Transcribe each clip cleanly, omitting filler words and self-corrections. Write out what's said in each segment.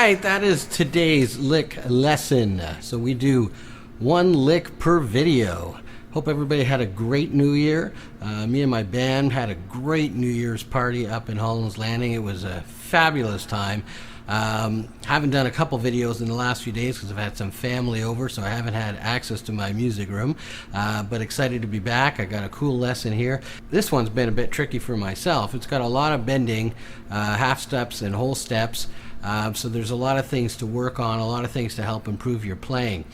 right, that is today's lick lesson. So we do one lick per video. Hope everybody had a great New Year. Me and my band had a great New Year's party up in Holland's Landing. It was a fabulous time. Haven't done a couple videos in the last few days because I've had some family over, so I haven't had access to my music room, but excited to be back. I got a cool lesson here. This one's been a bit tricky for myself. It's got a lot of bending, half steps and whole steps, so there's a lot of things to work on, a lot of things to help improve your playing.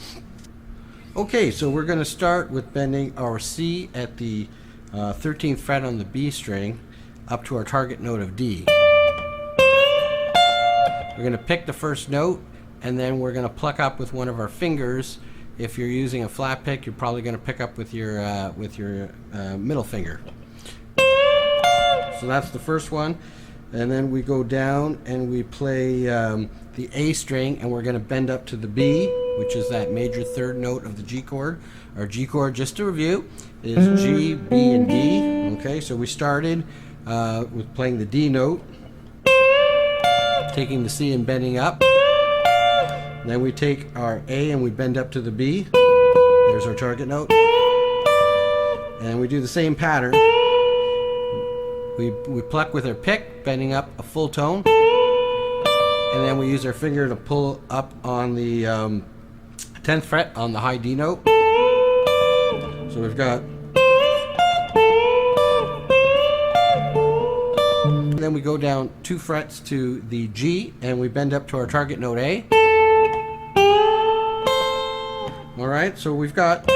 Okay, so we're going to start with bending our C at the 13th fret on the B string up to our target note of D. We're going to pick the first note, and then we're going to pluck up with one of our fingers. If you're using a flat pick, you're probably going to pick up with your middle finger. So that's the first one. And then we go down and we play the A string, and we're going to bend up to the B, which is that major third note of the G chord. Our G chord, just to review, is G, B, and D. Okay, so we started with playing the D note, taking the C and bending up. Then we take our A and we bend up to the B. There's our target note. And we do the same pattern. We pluck with our pick, bending up a full tone. And then we use our finger to pull up on the 10th fret on the high D note. So we've got. Then we go down 2 frets to the G and we bend up to our target note A. Alright, so we've got.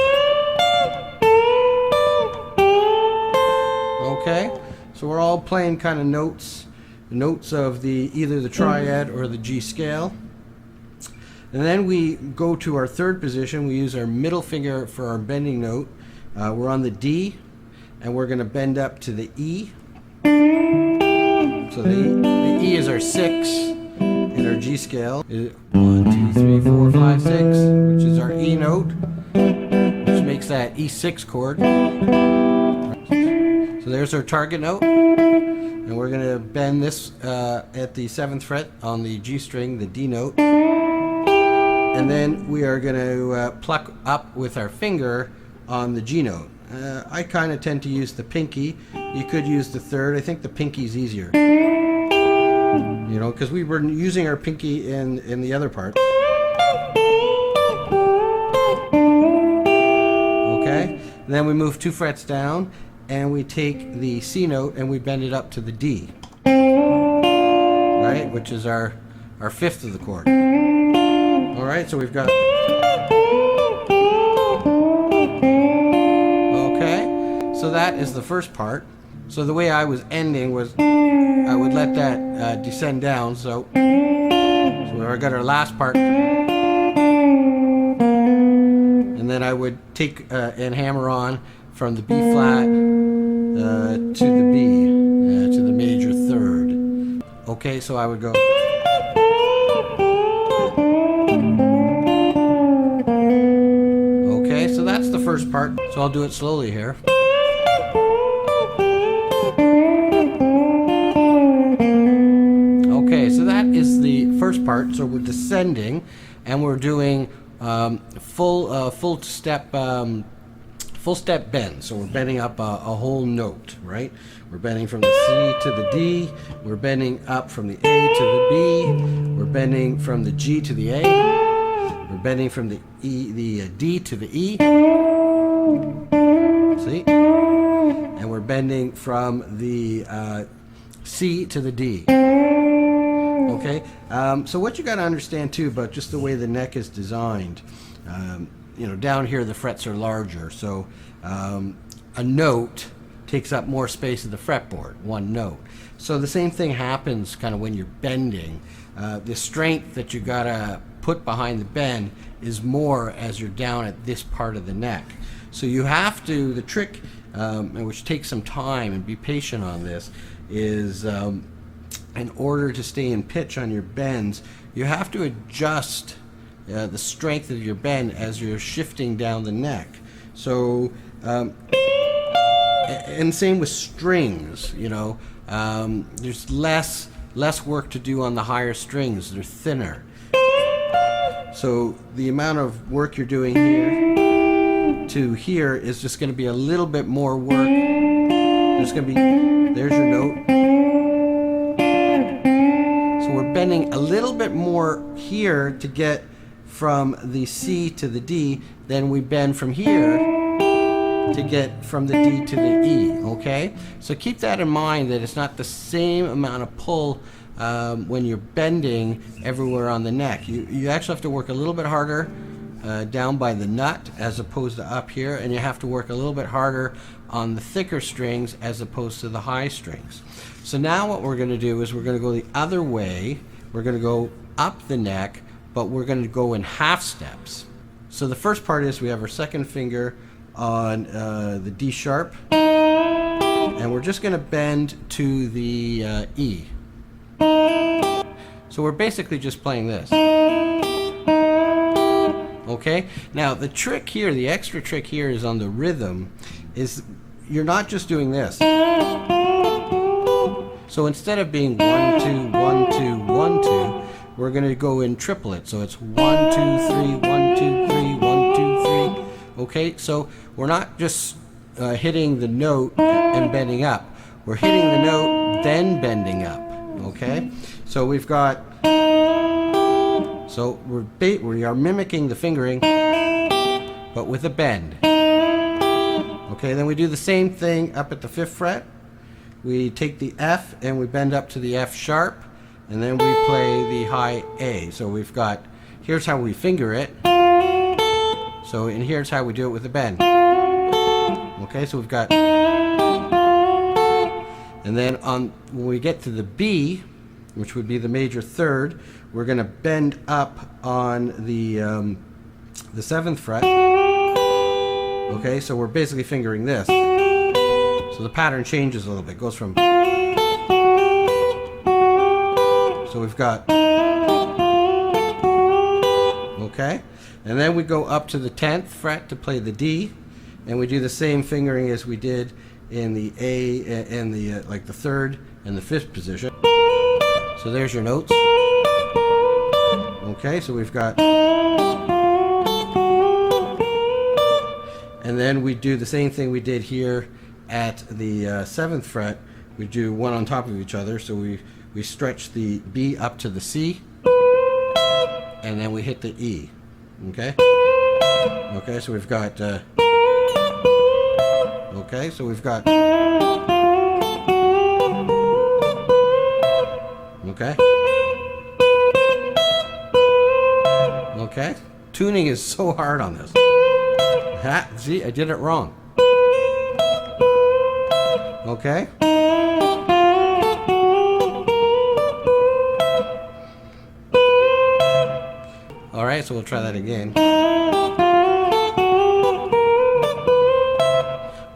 Okay, so we're all playing kind of notes of either the triad or the G scale. And then we go to our third position. We use our middle finger for our bending note. We're on the D and we're going to bend up to the E. So the E is our 6 in our G scale. 1, 2, 3, 4, 5, 6, which is our E note, which makes that E6 chord. So there's our target note. And we're going to bend this at the 7th fret on the G string, the D note. And then we are going to pluck up with our finger on the G note. I kind of tend to use the pinky. You could use the third. I think the pinky's easier. You know, because we were using our pinky in the other parts. Okay. And then we move 2 frets down and we take the C note and we bend it up to the D. Right? Which is our 5th of the chord. Alright, so we've got. So that is the first part. So the way I was ending was I would let that descend down. So I got our last part. And then I would take and hammer on from the B flat to the B, to the major third. Okay, so I would go. Okay, so that's the first part. So I'll do it slowly here. So that is the first part. So we're descending, and we're doing full step bend. So we're bending up a whole note, right? We're bending from the C to the D. We're bending up from the A to the B. We're bending from the G to the A. We're bending from the D to the E. See? And we're bending from the C to the D. Okay, so what you got to understand too about just the way the neck is designed, you know, down here the frets are larger, so a note takes up more space of the fretboard, one note. So the same thing happens kind of when you're bending. The strength that you got to put behind the bend is more as you're down at this part of the neck. So you have to, the trick, which takes some time and be patient on this, is in order to stay in pitch on your bends, you have to adjust the strength of your bend as you're shifting down the neck. So, and same with strings, you know, there's less less work to do on the higher strings. They're thinner. So the amount of work you're doing here to here is just going to be a little bit more work. There's going to be, there's your note. So we're bending a little bit more here to get from the C to the D than we bend from here to get from the D to the E, okay? So keep that in mind, that it's not the same amount of pull when you're bending everywhere on the neck. You actually have to work a little bit harder down by the nut as opposed to up here, and you have to work a little bit harder on the thicker strings as opposed to the high strings. So now what we're going to do is we're going to go the other way. We're going to go up the neck, but we're going to go in half steps. So the first part is we have our second finger on the D sharp, and we're just going to bend to the E. So we're basically just playing this. Okay? Now the trick here, the extra trick here is on the rhythm, is you're not just doing this. So instead of being 1, 2, 1, 2, 1, 2, we're going to go in triplet. So it's 1, 2, 3, 1, 2, 3, 1, 2, 3. Okay? So we're not just hitting the note and bending up. We're hitting the note, then bending up. Okay? So we've got, so we are mimicking the fingering, but with a bend. Okay, then we do the same thing up at the 5th fret. We take the F and we bend up to the F sharp, and then we play the high A. So we've got, here's how we finger it. So, and here's how we do it with a bend. Okay, so we've got, and then when we get to the B, which would be the major third, we're going to bend up on the 7th fret. Okay, so we're basically fingering this. So the pattern changes a little bit. It goes from, so we've got, okay, and then we go up to the 10th fret to play the D, and we do the same fingering as we did in the A and the like the 3rd and the 5th position. So there's your notes. Okay, so we've got, and then we do the same thing we did here at the 7th fret. We do one on top of each other, so we stretch the B up to the C, and then we hit the E. Okay? Okay, so we've got, okay, so we've got, okay? Okay? Tuning is so hard on this. Ha, see, I did it wrong. Okay? Alright, so we'll try that again.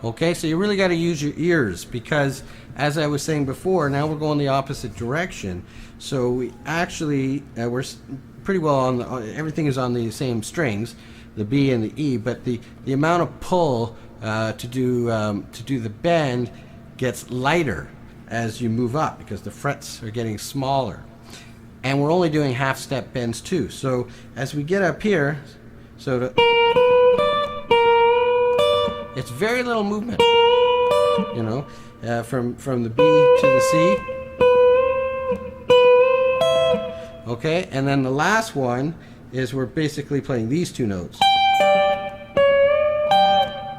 Okay, so you really got to use your ears, because as I was saying before, now we're going the opposite direction. So we actually, we're pretty well on, everything is on the same strings, the B and the E, but the amount of pull to do the bend gets lighter as you move up, because the frets are getting smaller. And we're only doing half step bends too. So as we get up here, so it's very little movement, you know, from the B to the C. Okay, and then the last one is we're basically playing these two notes.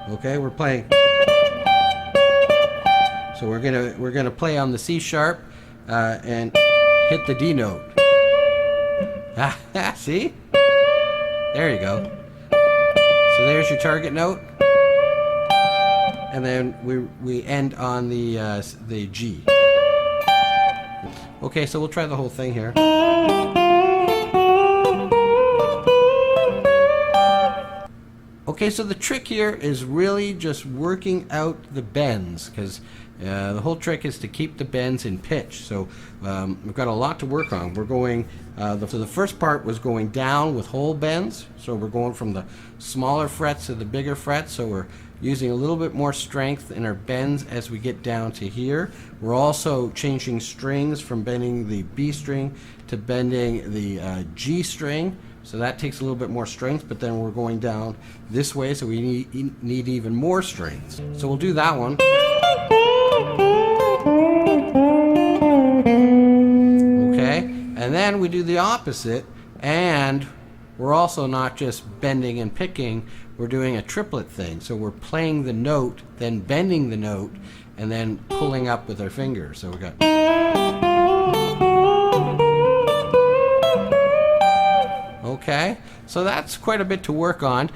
Okay, we're playing. So we're gonna play on the C sharp and hit the D note. See? There you go. So there's your target note, and then we end on the G. Okay, so we'll try the whole thing here. Okay, so the trick here is really just working out the bends, because the whole trick is to keep the bends in pitch. So we've got a lot to work on. We're going, so the first part was going down with whole bends. So we're going from the smaller frets to the bigger frets. So we're using a little bit more strength in our bends as we get down to here. We're also changing strings from bending the B string to bending the G string. So that takes a little bit more strength, but then we're going down this way, so we need even more strings. So we'll do that one. Okay, and then we do the opposite, and we're also not just bending and picking, we're doing a triplet thing. So we're playing the note, then bending the note, and then pulling up with our fingers. So we got... Okay, so that's quite a bit to work on.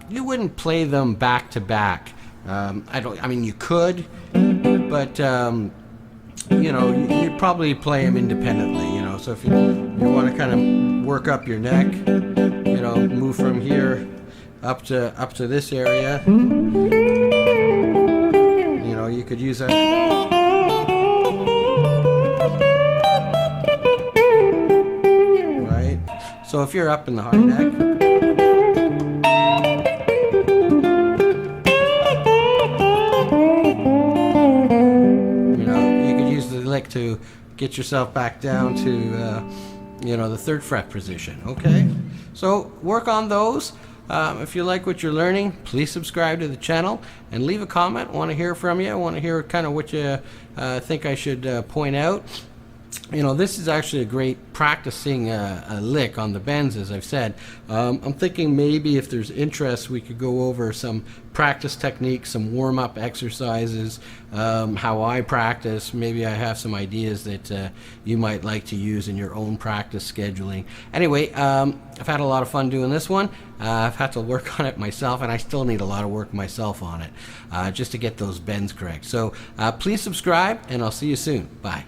You wouldn't play them back to back. I mean, you could, but you know, you'd probably play them independently. You know, so if you want to kind of work up your neck, you know, move from here up to this area. You know, you could use that. So if you're up in the high neck, you know, you could use the lick to get yourself back down to, you know, the 3rd fret position. Okay, so work on those. If you like what you're learning, please subscribe to the channel and leave a comment. I want to hear from you. I want to hear kind of what you think I should point out. You know, this is actually a great practicing a lick on the bends, as I've said. I'm thinking maybe if there's interest, we could go over some practice techniques, some warm-up exercises, how I practice. Maybe I have some ideas that you might like to use in your own practice scheduling. Anyway, I've had a lot of fun doing this one. I've had to work on it myself, and I still need a lot of work myself on it, just to get those bends correct. So please subscribe, and I'll see you soon. Bye.